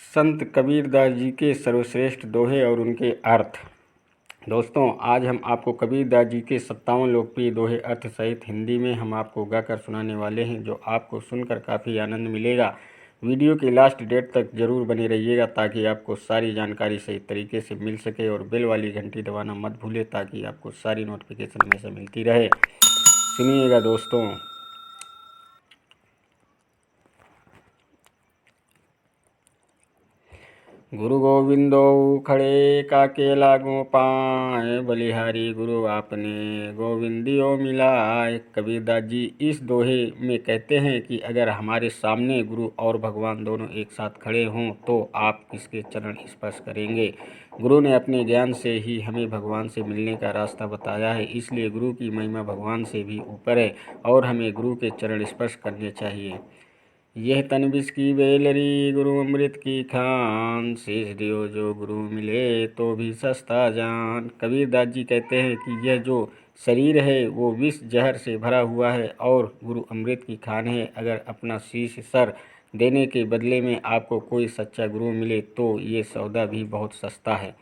संत कबीरदास जी के सर्वश्रेष्ठ दोहे और उनके अर्थ। दोस्तों, आज हम आपको कबीरदास जी के 57 लोकप्रिय दोहे अर्थ सहित हिंदी में हम आपको गाकर सुनाने वाले हैं, जो आपको सुनकर काफ़ी आनंद मिलेगा। वीडियो के लास्ट डेट तक ज़रूर बने रहिएगा ताकि आपको सारी जानकारी सही तरीके से मिल सके, और बेल वाली घंटी दबाना मत भूलें ताकि आपको सारी नोटिफिकेशन हमेशा मिलती रहे। सुनिएगा दोस्तों। गुरु गोविंदो खड़े काके लागो पाए, बलिहारी गुरु आपने गोविंदियो मिलाए। कबीरदास जी इस दोहे में कहते हैं कि अगर हमारे सामने गुरु और भगवान दोनों एक साथ खड़े हों तो आप किसके चरण स्पर्श करेंगे। गुरु ने अपने ज्ञान से ही हमें भगवान से मिलने का रास्ता बताया है, इसलिए गुरु की महिमा भगवान से भी ऊपर है और हमें गुरु के चरण स्पर्श करने चाहिए। यह तन विष की बेलरी, गुरु अमृत की खान, शेष दियो जो गुरु मिले तो भी सस्ता जान। कबीरदास जी कहते हैं कि यह जो शरीर है वो विष जहर से भरा हुआ है और गुरु अमृत की खान है। अगर अपना शीश सर देने के बदले में आपको कोई सच्चा गुरु मिले तो ये सौदा भी बहुत सस्ता है।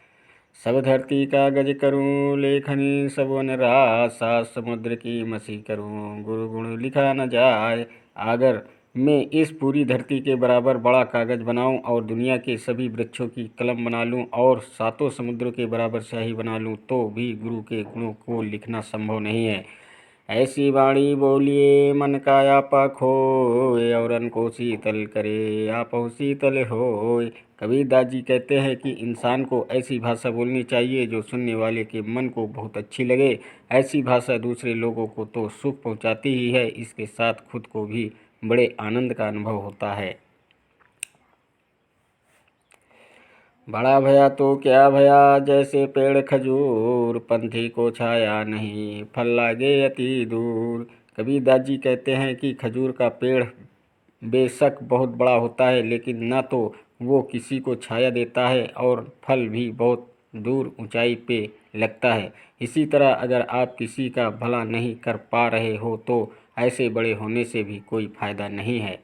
सब धरती का गज करूं, लेखनी सब वन रासा, समुद्र की मसी करूं, गुरु गुण लिखा न जाए। अगर मैं इस पूरी धरती के बराबर बड़ा कागज बनाऊं और दुनिया के सभी वृक्षों की कलम बना लूं और सातों समुद्रों के बराबर स्याही बना लूं तो भी गुरु के गुणों को लिखना संभव नहीं है। ऐसी वाणी बोलिए मन का आपा खोए, औरन को शीतल करे आपहु शीतल होए। कबीरदास जी कहते हैं कि इंसान को ऐसी भाषा बोलनी चाहिए जो सुनने वाले के मन को बहुत अच्छी लगे। ऐसी भाषा दूसरे लोगों को तो सुख पहुंचाती ही है, इसके साथ खुद को भी बड़े आनंद का अनुभव होता है। बड़ा भया तो क्या भया, जैसे पेड़ खजूर, पंथी को छाया नहीं फल लागे अति दूर। कबीरदास जी कहते हैं कि खजूर का पेड़ बेशक बहुत बड़ा होता है, लेकिन न तो वो किसी को छाया देता है और फल भी बहुत दूर ऊंचाई पे लगता है। इसी तरह अगर आप किसी का भला नहीं कर पा रहे हो तो ऐसे बड़े होने से भी कोई फायदा नहीं है।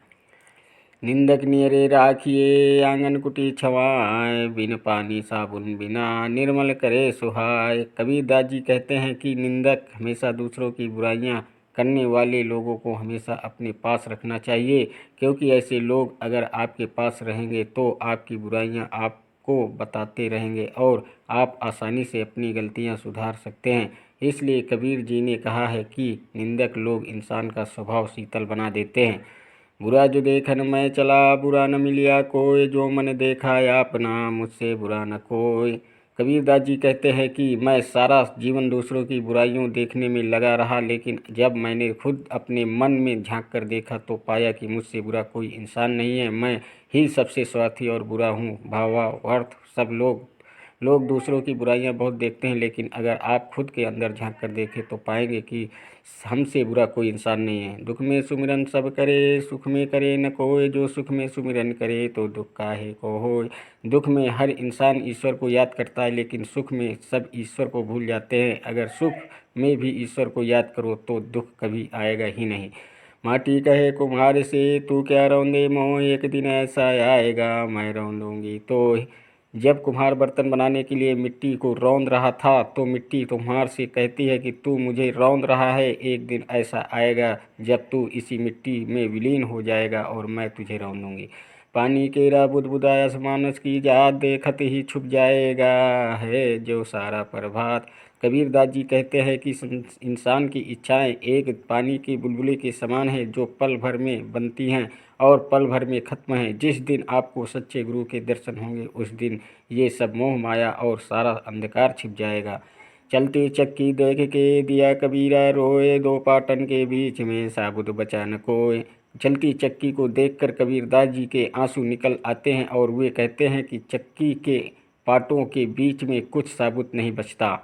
निंदक नियरे राखिए आंगन कुटी छवाए, बिन पानी साबुन बिना निर्मल करे सुहाए। कबीरदास जी कहते हैं कि निंदक हमेशा दूसरों की बुराइयां करने वाले लोगों को हमेशा अपने पास रखना चाहिए, क्योंकि ऐसे लोग अगर आपके पास रहेंगे तो आपकी बुराइयां आपको बताते रहेंगे और आप आसानी से अपनी गलतियां सुधार सकते हैं। इसलिए कबीर जी ने कहा है कि निंदक लोग इंसान का स्वभाव शीतल बना देते हैं। बुरा जो देखन मैं चला, बुरा न मिलिया कोई, जो मन देखा अपना मुझसे बुरा न कोई। कबीरदास जी कहते हैं कि मैं सारा जीवन दूसरों की बुराइयों देखने में लगा रहा, लेकिन जब मैंने खुद अपने मन में झांक कर देखा तो पाया कि मुझसे बुरा कोई इंसान नहीं है। मैं ही सबसे स्वार्थी और बुरा हूँ। भावार्थ सब लोग दूसरों की बुराइयां बहुत देखते हैं, लेकिन अगर आप खुद के अंदर झांक कर देखें तो पाएंगे कि हमसे बुरा कोई इंसान नहीं है। दुख में सुमिरन सब करे, सुख में करे न कोई, जो सुख में सुमिरन करे तो दुख काहे को होय। दुख में हर इंसान ईश्वर को याद करता है, लेकिन सुख में सब ईश्वर को भूल जाते हैं। अगर सुख में भी ईश्वर को याद करो तो दुख कभी आएगा ही नहीं। माटी कहे कुम्हार से, तू क्या रौंदे मोह, एक दिन ऐसा आएगा मैं रौंदूंगी तो। जब कुम्हार बर्तन बनाने के लिए मिट्टी को रौंद रहा था तो मिट्टी कुम्हार से कहती है कि तू मुझे रौंद रहा है, एक दिन ऐसा आएगा जब तू इसी मिट्टी में विलीन हो जाएगा और मैं तुझे रौंदूंगी। पानी केरा बुदबुदाया मानस की जात, देखत ही छुप जाएगा है जो सारा प्रभात। कबीरदास जी कहते हैं कि इंसान की इच्छाएं एक पानी के बुलबुले के समान है, जो पल भर में बनती हैं और पल भर में खत्म है। जिस दिन आपको सच्चे गुरु के दर्शन होंगे उस दिन ये सब मोह माया और सारा अंधकार छिप जाएगा। चलती चक्की देख के दिया कबीरा रोए, दो पाटन के बीच में साबुत बचा न कोय। चलती चक्की को देखकर कबीरदास जी के आंसू निकल आते हैं और वे कहते हैं कि चक्की के पाटों के बीच में कुछ साबुत नहीं बचता।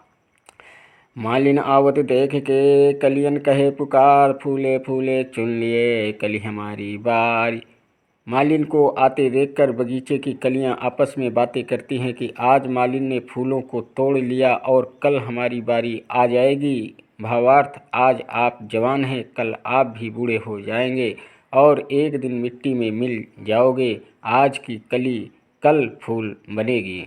मालिन आवत देख के कलियन कहे पुकार, फूले फूले चुन लिए कली हमारी बारी। मालिन को आते देखकर बगीचे की कलियां आपस में बातें करती हैं कि आज मालिन ने फूलों को तोड़ लिया और कल हमारी बारी आ जाएगी। भावार्थ, आज आप जवान हैं, कल आप भी बूढ़े हो जाएंगे और एक दिन मिट्टी में मिल जाओगे। आज की कली कल फूल बनेगी।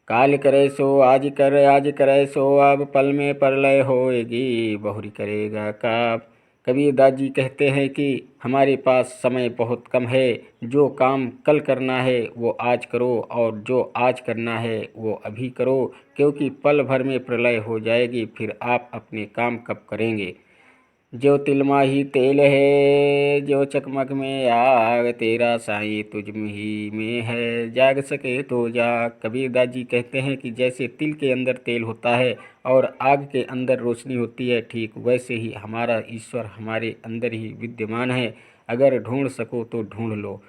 काल करे सो आज कर, आज करे सो अब, पल में प्रलय होएगी, बहुरी करेगा काब। कबीर दास जी कहते हैं कि हमारे पास समय बहुत कम है। जो काम कल करना है वो आज करो, और जो आज करना है वो अभी करो, क्योंकि पल भर में प्रलय हो जाएगी। फिर आप अपने काम कब करेंगे। जो तिलमा ही तेल है, जो चकमक में आग, तेरा साईं तुझ ही में है, जाग सके तो जाग। कबीर दास जी कहते हैं कि जैसे तिल के अंदर तेल होता है और आग के अंदर रोशनी होती है, ठीक वैसे ही हमारा ईश्वर हमारे अंदर ही विद्यमान है। अगर ढूंढ सको तो ढूंढ लो।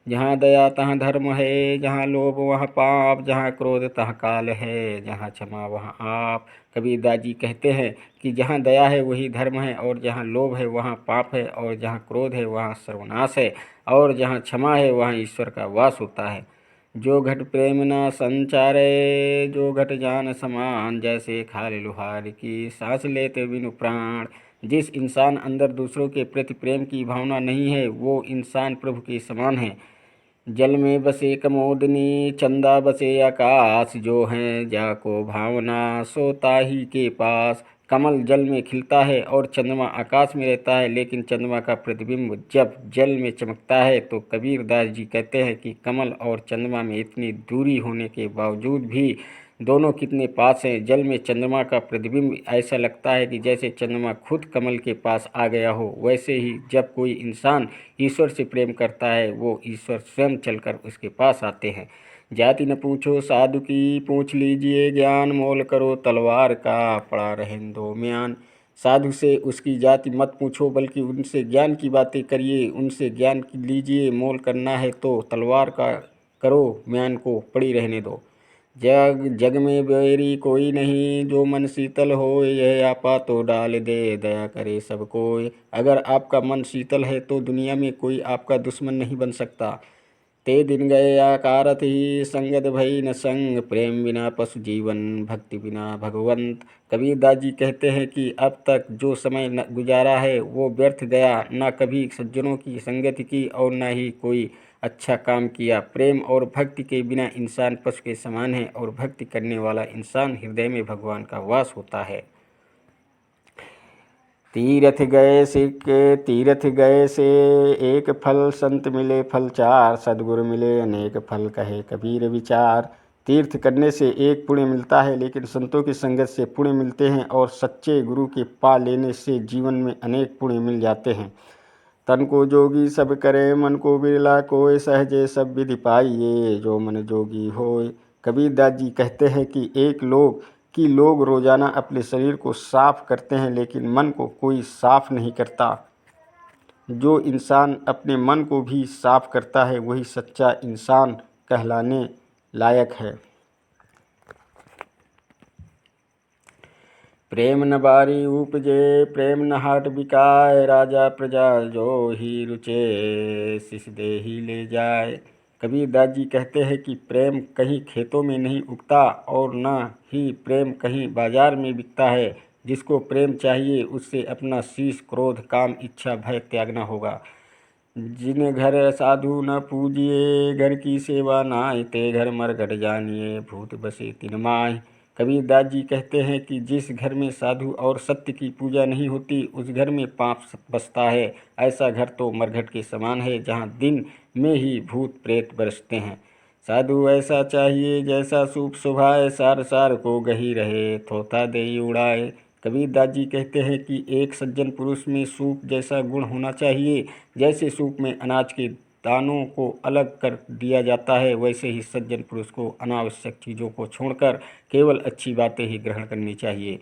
जहाँ दया तहाँ धर्म है, जहाँ लोभ वहाँ पाप, जहाँ क्रोध तहाँ काल है, जहाँ क्षमा वहाँ आप। कबीर दास जी कहते हैं कि जहाँ दया है वही धर्म है, और जहाँ लोभ है वहाँ पाप है, और जहाँ क्रोध है वहाँ सर्वनाश है, और जहाँ क्षमा है वहाँ ईश्वर का वास होता है। जो घट प्रेम न संचारे, जो घट जान समान, जैसे खाल लुहार की सांस लेते बिनु प्राण। जिस इंसान अंदर दूसरों के प्रति प्रेम की भावना नहीं है, वो इंसान प्रभु के समान है। जल में बसे कमोदनी, चंदा बसे आकाश, जो हैं जाको भावना, सोता ही के पास। कमल जल में खिलता है और चंद्रमा आकाश में रहता है, लेकिन चंद्रमा का प्रतिबिंब जब जल में चमकता है तो कबीर दास जी कहते हैं कि कमल और चंद्रमा में इतनी दूरी होने के बावजूद भी दोनों कितने पास हैं। जल में चंद्रमा का प्रतिबिंब ऐसा लगता है कि जैसे चंद्रमा खुद कमल के पास आ गया हो। वैसे ही जब कोई इंसान ईश्वर से प्रेम करता है, वो ईश्वर स्वयं चलकर उसके पास आते हैं। जाति न पूछो साधु की, पूछ लीजिए ज्ञान, मोल करो तलवार का, पड़ा रहे दो म्यान। साधु से उसकी जाति मत पूछो, बल्कि उनसे ज्ञान की बातें करिए। उनसे ज्ञान लीजिए। मोल करना है तो तलवार का करो, म्यान को पड़ी रहने दो। जग जग में बैरी कोई नहीं, जो मन शीतल हो यह आपा तो डाल दे, दया करे सब कोई। अगर आपका मन शीतल है तो दुनिया में कोई आपका दुश्मन नहीं बन सकता। ते दिन गए आकारत ही, संगत भई न संग, प्रेम बिना पशु जीवन, भक्ति बिना भगवंत। कबीर दास जी कहते हैं कि अब तक जो समय गुजारा है वो व्यर्थ गया। न कभी सज्जनों की संगति की और न ही कोई अच्छा काम किया। प्रेम और भक्ति के बिना इंसान पशु के समान है, और भक्ति करने वाला इंसान हृदय में भगवान का वास होता है। तीरथ गए सिक्के, तीरथ गए से एक फल, संत मिले फल चार, सदगुरु मिले अनेक फल, कहे कबीर विचार। तीर्थ करने से एक पुण्य मिलता है, लेकिन संतों की संगत से पुण्य मिलते हैं, और सच्चे गुरु के पा लेने से जीवन में अनेक पुण्य मिल जाते हैं। तन को जोगी सब करे, मन को बिरला कोय, सहजे सब विधि पाइये, जो मन जोगी होय। कबीर दास जी कहते हैं कि लोग रोजाना अपने शरीर को साफ करते हैं, लेकिन मन को कोई साफ नहीं करता। जो इंसान अपने मन को भी साफ करता है वही सच्चा इंसान कहलाने लायक है। प्रेम न बारी उपजे, प्रेम न हाट बिकाय, राजा प्रजा जो ही रुचे, शिष दे ही ले जाए। कबीर दास जी कहते हैं कि प्रेम कहीं खेतों में नहीं उगता, और न ही प्रेम कहीं बाजार में बिकता है। जिसको प्रेम चाहिए उससे अपना शीश, क्रोध, काम, इच्छा, भय त्यागना होगा। जिन घर साधु न पूजिए, घर की सेवा नाय, ते घर मरघट जानिए, भूत बसे तिन माय। कबीर दास जी कहते हैं कि जिस घर में साधु और सत्य की पूजा नहीं होती, उस घर में पाप बसता है। ऐसा घर तो मरघट के समान है, जहाँ दिन में ही भूत प्रेत बरसते हैं। साधु ऐसा चाहिए जैसा सूप सुभाए, सार सार को गही रहे, थोथा दही उड़ाए। कबीर दास जी कहते हैं कि एक सज्जन पुरुष में सूप जैसा गुण होना चाहिए। जैसे सूप में अनाज के दानों को अलग कर दिया जाता है, वैसे ही सज्जन पुरुष को अनावश्यक चीज़ों को छोड़कर केवल अच्छी बातें ही ग्रहण करनी चाहिए।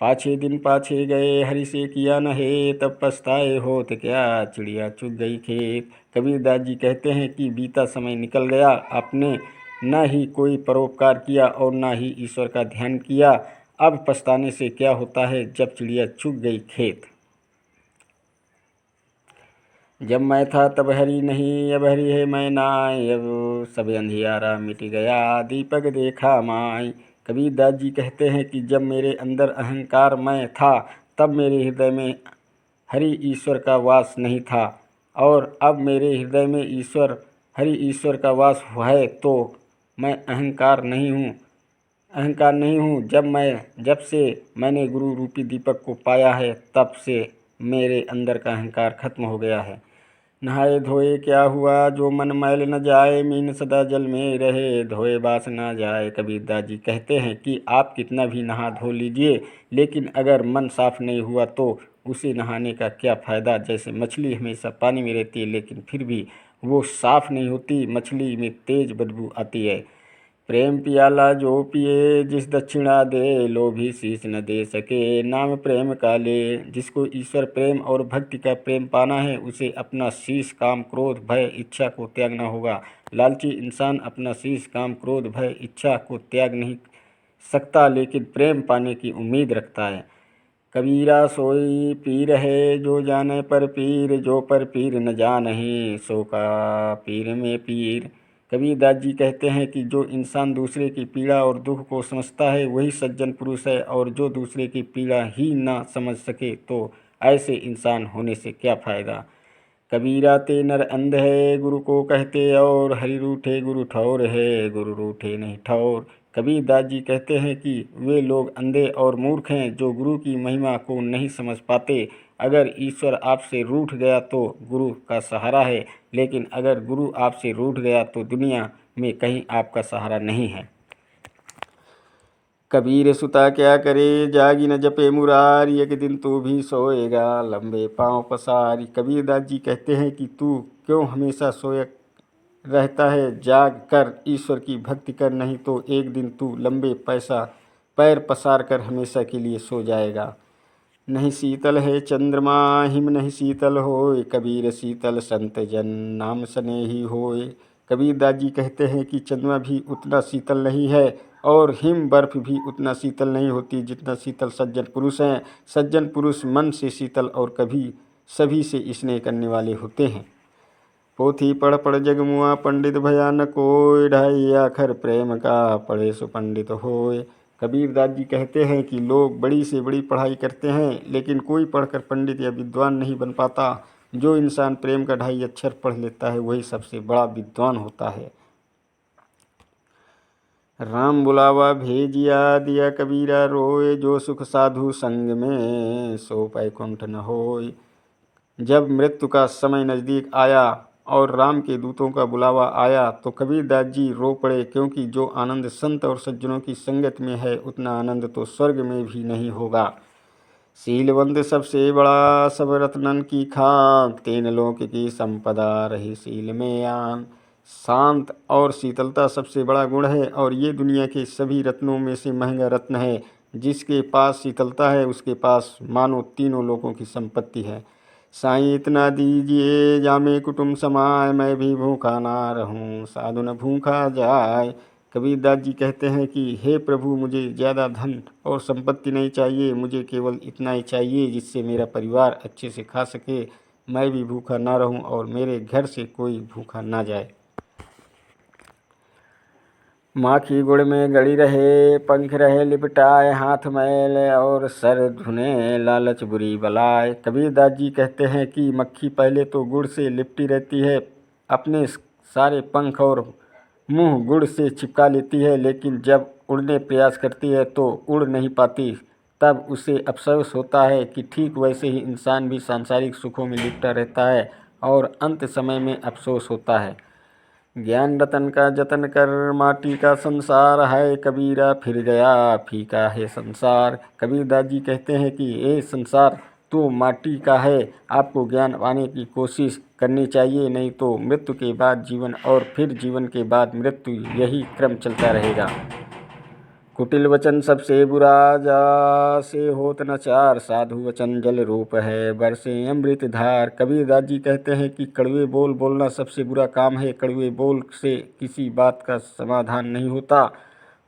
पाछे दिन पाछे गए, हरि से किया न हे, तब पछताए होत क्या, चिड़िया चुग गई खेत। कबीर दास जी कहते हैं कि बीता समय निकल गया, आपने न ही कोई परोपकार किया और न ही ईश्वर का ध्यान किया। अब पछताने से क्या होता है, जब चिड़िया चुग गई खेत। जब मैं था तब हरि नहीं, अब हरि है मैं नाय, अब सब अंधियारा मिट गया, दीपक देखा माय। कबीर दास जी कहते हैं कि जब मेरे अंदर अहंकार मैं था, तब मेरे हृदय में हरि ईश्वर का वास नहीं था, और अब मेरे हृदय में हरि ईश्वर का वास है, तो मैं अहंकार नहीं हूँ। जब से मैंने गुरु रूपी दीपक को पाया है, तब से मेरे अंदर का अहंकार खत्म हो गया है। नहाए धोए क्या हुआ, जो मन मैल न जाए, मीन सदा जल में रहे, धोए बास ना जाए। कबीरदास जी कहते हैं कि आप कितना भी नहा धो लीजिए, लेकिन अगर मन साफ नहीं हुआ तो उसे नहाने का क्या फ़ायदा। जैसे मछली हमेशा पानी में रहती है, लेकिन फिर भी वो साफ नहीं होती, मछली में तेज बदबू आती है। प्रेम पियाला जो पिए, जिस दक्षिणा दे, लोभी शीश न दे सके, नाम प्रेम का ले। जिसको ईश्वर प्रेम और भक्ति का प्रेम पाना है, उसे अपना शीश, काम, क्रोध, भय, इच्छा को त्यागना होगा। लालची इंसान अपना शीश, काम, क्रोध, भय, इच्छा को त्याग नहीं सकता, लेकिन प्रेम पाने की उम्मीद रखता है। कबीरा सोई पीर है, जो जाने पर पीर, जो पर पीर न जानहि, सो का पीर में पीर। कबीरदास जी कहते हैं कि जो इंसान दूसरे की पीड़ा और दुख को समझता है, वही सज्जन पुरुष है, और जो दूसरे की पीड़ा ही ना समझ सके तो ऐसे इंसान होने से क्या फ़ायदा। कबीरा ते नर अंध है, गुरु को कहते और, हरि रूठे गुरु ठौर है, गुरु रूठे नहीं ठौर। कबीरदास जी कहते हैं कि वे लोग अंधे और मूर्ख हैं जो गुरु की महिमा को नहीं समझ पाते। अगर ईश्वर आपसे रूठ गया तो गुरु का सहारा है, लेकिन अगर गुरु आपसे रूठ गया तो दुनिया में कहीं आपका सहारा नहीं है। कबीर सुता क्या करे, जागी न जपे मुरारी, एक दिन तू भी सोएगा, लंबे पाँव पसारी। कबीरदास जी कहते हैं कि तू क्यों हमेशा सोया रहता है, जाग कर ईश्वर की भक्ति कर, नहीं तो एक दिन तू लंबे पैर पसार कर हमेशा के लिए सो जाएगा। नहीं शीतल है चंद्रमा, हिम नहीं शीतल होए, कबीर शीतल संत जन, नाम स्नेही होए। कबीरदास जी कहते हैं कि चंद्रमा भी उतना शीतल नहीं है, और हिम बर्फ भी उतना शीतल नहीं होती जितना शीतल सज्जन पुरुष हैं। सज्जन पुरुष मन से शीतल और कभी सभी से स्नेह करने वाले होते हैं। पोथी पढ़ पढ़ जगमुआ, पंडित भया न कोय, ढाई आखर प्रेम का, पढ़े सो पंडित होए। कबीरदास जी कहते हैं कि लोग बड़ी से बड़ी पढ़ाई करते हैं, लेकिन कोई पढ़कर पंडित या विद्वान नहीं बन पाता। जो इंसान प्रेम का ढाई अक्षर पढ़ लेता है, वही सबसे बड़ा विद्वान होता है। राम बुलावा भेजिया, दिया कबीरा रोए, जो सुख साधु संग में, सो बैकुंठ न होय। जब मृत्यु का समय नज़दीक आया और राम के दूतों का बुलावा आया, तो कबीरदास जी रो पड़े, क्योंकि जो आनंद संत और सज्जनों की संगत में है, उतना आनंद तो स्वर्ग में भी नहीं होगा। शीलवंत सबसे बड़ा, सब रत्नन की खान, तीन लोक की संपदा, रही शील में आन। शांत और शीतलता सबसे बड़ा गुण है, और ये दुनिया के सभी रत्नों में से महंगा रत्न है। जिसके पास शीतलता है, उसके पास मानो तीनों लोगों की संपत्ति है। साईं इतना दीजिए, जामे कुटुम्ब समाए, मैं भी भूखा ना रहूं, साधु न भूखा जाए। कबीरदास जी कहते हैं कि हे प्रभु, मुझे ज़्यादा धन और संपत्ति नहीं चाहिए, मुझे केवल इतना ही चाहिए जिससे मेरा परिवार अच्छे से खा सके, मैं भी भूखा ना रहूं और मेरे घर से कोई भूखा ना जाए। माखी गुड़ में गड़ी रहे, पंख रहे लिपटाए, हाथ मैल और सर धुने, लालच बुरी बलाए। कबीरदास जी कहते हैं कि मक्खी पहले तो गुड़ से लिपटी रहती है, अपने सारे पंख और मुंह गुड़ से चिपका लेती है, लेकिन जब उड़ने प्रयास करती है तो उड़ नहीं पाती। तब उसे अफसोस होता है कि ठीक वैसे ही इंसान भी सांसारिक सुखों में लिपटा रहता है और अंत समय में अफसोस होता है। ज्ञान रतन का जतन कर, माटी का संसार है, कबीरा फिर गया फीका है संसार। कबीरदास जी कहते हैं कि ये संसार तो माटी का है, आपको ज्ञान पाने की कोशिश करनी चाहिए, नहीं तो मृत्यु के बाद जीवन और फिर जीवन के बाद मृत्यु, यही क्रम चलता रहेगा। कुटिल वचन सबसे बुरा, जासे होत न चार, साधु वचन जल रूप है, बरसे अमृत धार। कबीरदास जी कहते हैं कि कड़वे बोल बोलना सबसे बुरा काम है। कड़वे बोल से किसी बात का समाधान नहीं होता।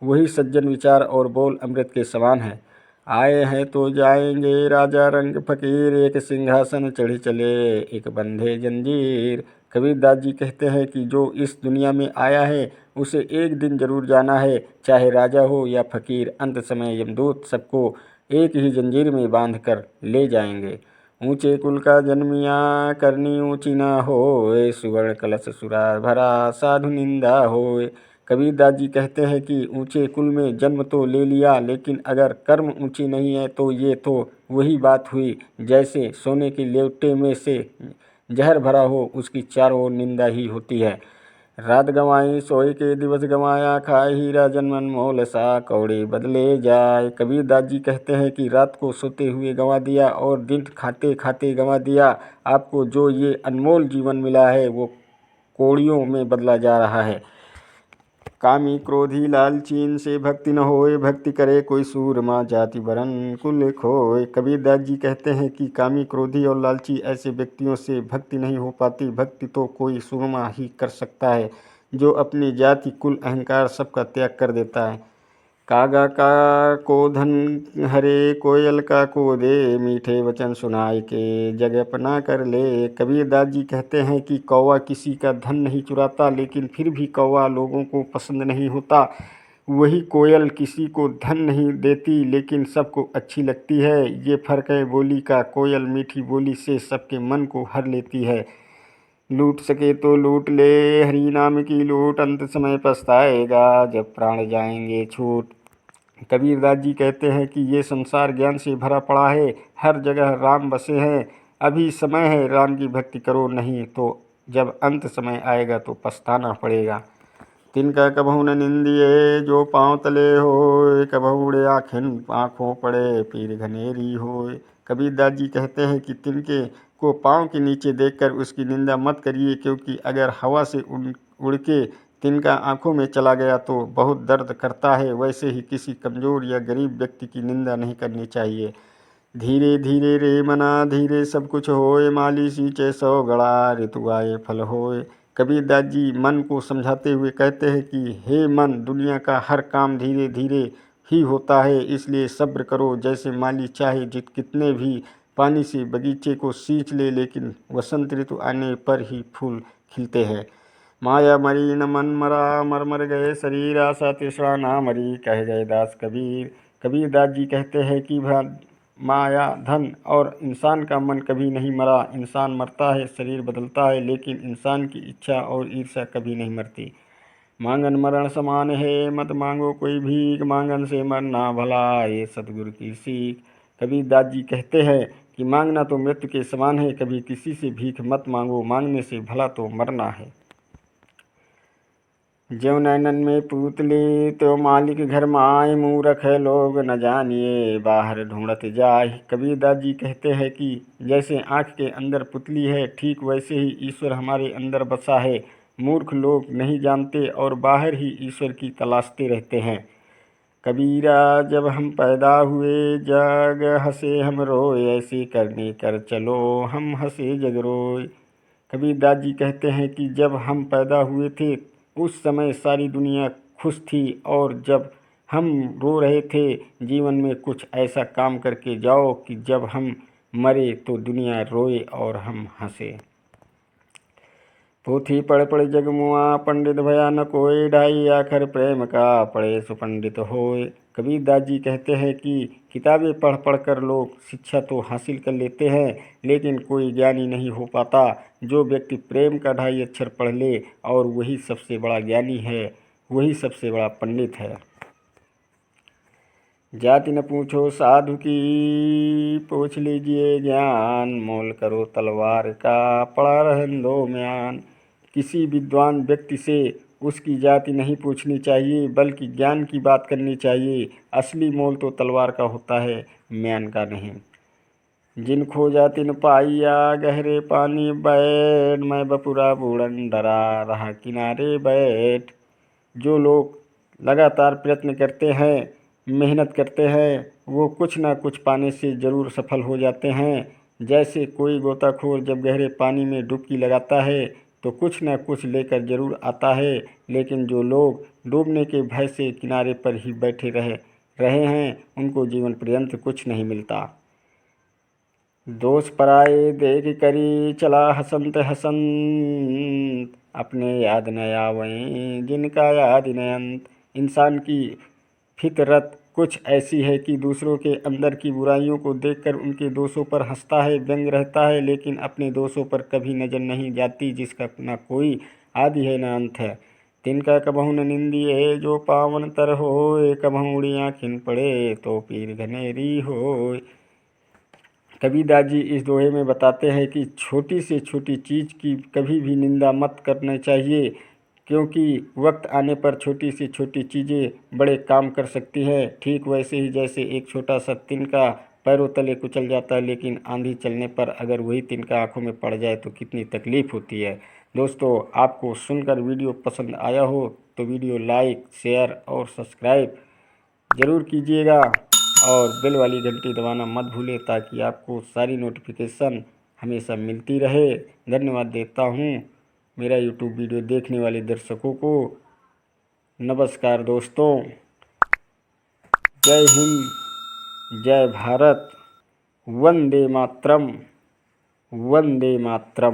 वही सज्जन विचार और बोल अमृत के समान है। आए हैं तो जाएंगे, राजा रंग फकीर, एक सिंहासन चढ़े चले, एक बंधे जंजीर। कबीरदास जी कहते हैं कि जो इस दुनिया में आया है, उसे एक दिन जरूर जाना है, चाहे राजा हो या फकीर। अंत समय यमदूत सबको एक ही जंजीर में बांध कर ले जाएंगे। ऊंचे कुल का जन्मिया, करनी ऊंची ना होए, सुवर्ण कलश सुरा भरा, साधु निंदा होए। कबीरदास जी कहते हैं कि ऊंचे कुल में जन्म तो ले लिया, लेकिन अगर कर्म ऊंचे नहीं है तो ये तो वही बात हुई जैसे सोने के लेवटे में से जहर भरा हो, उसकी चारों ओर निंदा ही होती है। रात गंवाई सोई के दिवस गंवाया, खाए हीरा जन्मन मोल सा कौड़ी बदले जाए। कबीरदास जी कहते हैं कि रात को सोते हुए गंवा दिया और दिन खाते खाते गंवा दिया। आपको जो ये अनमोल जीवन मिला है वो कौड़ियों में बदला जा रहा है। कामी क्रोधी लालची इनसे भक्ति न होए, भक्ति करे कोई सूरमा जाति वरन कुल खोए। कबीरदास जी कहते हैं कि कामी क्रोधी और लालची ऐसे व्यक्तियों से भक्ति नहीं हो पाती। भक्ति तो कोई सूरमा ही कर सकता है जो अपनी जाति कुल अहंकार सबका त्याग कर देता है। कागा का को धन हरे, कोयल का को दे, मीठे वचन सुनाए के जग अपना कर ले। कबीरदास जी कहते हैं कि कौवा किसी का धन नहीं चुराता, लेकिन फिर भी कौवा लोगों को पसंद नहीं होता। वही कोयल किसी को धन नहीं देती, लेकिन सबको अच्छी लगती है। ये फर्क है बोली का। कोयल मीठी बोली से सबके मन को हर लेती है। लूट सके तो लूट ले, हरि नाम की लूट, अंत समय पछताएगा जब प्राण जाएंगे छूट। कबीरदास जी कहते हैं कि ये संसार ज्ञान से भरा पड़ा है, हर जगह राम बसे हैं। अभी समय है राम की भक्ति करो, नहीं तो जब अंत समय आएगा तो पछताना पड़ेगा। तिनका कबहू न निंदिए जो पाँव तले होए, कबहू उड़े आँखों पड़े पीर घनेरी होए। कबीरदास जी कहते हैं कि तिनके को पाँव के नीचे देखकर उसकी निंदा मत करिए, क्योंकि अगर हवा से उड़ के तिनका आँखों में चला गया तो बहुत दर्द करता है। वैसे ही किसी कमज़ोर या गरीब व्यक्ति की निंदा नहीं करनी चाहिए। धीरे धीरे रे मना, धीरे सब कुछ होए, माली सींचे सौ गड़ा, ऋतु आए फल होए। कबीरदास जी मन को समझाते हुए कहते हैं कि हे मन, दुनिया का हर काम धीरे धीरे ही होता है, इसलिए सब्र करो। जैसे माली चाहे कितने भी पानी से बगीचे को सींच ले, लेकिन वसंत ऋतु आने पर ही फूल खिलते हैं। माया मरी न मन मरा, मर मर गए शरीर, आशा तृष्णा ना मरी, कह गए दास कबीर। कबीरदास जी कहते हैं कि माया, धन और इंसान का मन कभी नहीं मरा। इंसान मरता है, शरीर बदलता है, लेकिन इंसान की इच्छा और ईर्ष्या कभी नहीं मरती। मांगन मरण समान है, मत मांगो कोई भीख, मांगन से मरना भला, ये सतगुरु की सीख। कबीरदास जी कहते हैं कि मांगना तो मृत्यु के समान है, कभी किसी से भीख मत मांगो, मांगने से भला तो मरना है। ज्यों नैनन में पूतली तो मालिक घर माय, मूरख है लोग न जानिए बाहर ढूंढत जाए। कबीरदास जी कहते हैं कि जैसे आँख के अंदर पुतली है, ठीक वैसे ही ईश्वर हमारे अंदर बसा है। मूर्ख लोग नहीं जानते और बाहर ही ईश्वर की तलाशते रहते हैं। कबीरा जब हम पैदा हुए जग हंसे हम रोए, ऐसे करने कर चलो हम हंसे जग रोए। कबीरदास जी कहते हैं कि जब हम पैदा हुए थे उस समय सारी दुनिया खुश थी, और जब हम रो रहे थे जीवन में कुछ ऐसा काम करके जाओ कि जब हम मरे तो दुनिया रोए और हम हंसे। पोथी पढ़ जग मुआ, पंडित भया न कोई, ढाई आखर प्रेम का पढ़े सुपंडित होए। कबीरदास जी कहते हैं कि किताबें पढ़ पढ़ कर लोग शिक्षा तो हासिल कर लेते हैं, लेकिन कोई ज्ञानी नहीं हो पाता। जो व्यक्ति प्रेम का 2.5 अक्षर पढ़ ले और वही सबसे बड़ा ज्ञानी है, वही सबसे बड़ा पंडित है। जाति न पूछो साधु की, पूछ लीजिए ज्ञान, मोल करो तलवार का पड़ा रहन दो म्यान। किसी विद्वान व्यक्ति से उसकी जाति नहीं पूछनी चाहिए, बल्कि ज्ञान की बात करनी चाहिए। असली मोल तो तलवार का होता है, म्यान का नहीं। जिन खोजा तिन पाइया, गहरे पानी बैठ, मैं बपुरा बूढ़न डरा रहा किनारे बैठ। जो लोग लगातार प्रयत्न करते हैं, मेहनत करते हैं, वो कुछ ना कुछ पाने से ज़रूर सफल हो जाते हैं। जैसे कोई गोताखोर जब गहरे पानी में डुबकी लगाता है तो कुछ ना कुछ लेकर ज़रूर आता है, लेकिन जो लोग डूबने के भय से किनारे पर ही बैठे रहे हैं उनको जीवन पर्यंत कुछ नहीं मिलता। दोष पराए देख करी चला हसंत हसंत, अपने याद न आवें जिनका याद न अंत। इंसान की फितरत कुछ ऐसी है कि दूसरों के अंदर की बुराइयों को देखकर उनके दोषों पर हंसता है, व्यंग रहता है, लेकिन अपने दोषों पर कभी नज़र नहीं जाती, जिसका ना कोई आदि है ना अंत है। तिनका कबहु न निंदिए जो पावन तर होए, कबहु उड़ी आँखिन पड़े तो पीर घनेरी होए। कबीरदास जी इस दोहे में बताते हैं कि छोटी से छोटी चीज़ की कभी भी निंदा मत करना चाहिए, क्योंकि वक्त आने पर छोटी से छोटी चीज़ें बड़े काम कर सकती हैं। ठीक वैसे ही जैसे एक छोटा सा तिनका पैरों तले कुचल जाता है, लेकिन आंधी चलने पर अगर वही तिनका आंखों में पड़ जाए तो कितनी तकलीफ़ होती है। दोस्तों, आपको सुनकर वीडियो पसंद आया हो तो वीडियो लाइक, शेयर और सब्सक्राइब ज़रूर कीजिएगा और बेल वाली घंटी दबाना मत भूलें, ताकि आपको सारी नोटिफिकेशन हमेशा मिलती रहे। धन्यवाद देता हूँ मेरा यूट्यूब वीडियो देखने वाले दर्शकों को। नमस्कार दोस्तों, जय हिंद, जय भारत, वंदे मातरम, वंदे मातरम।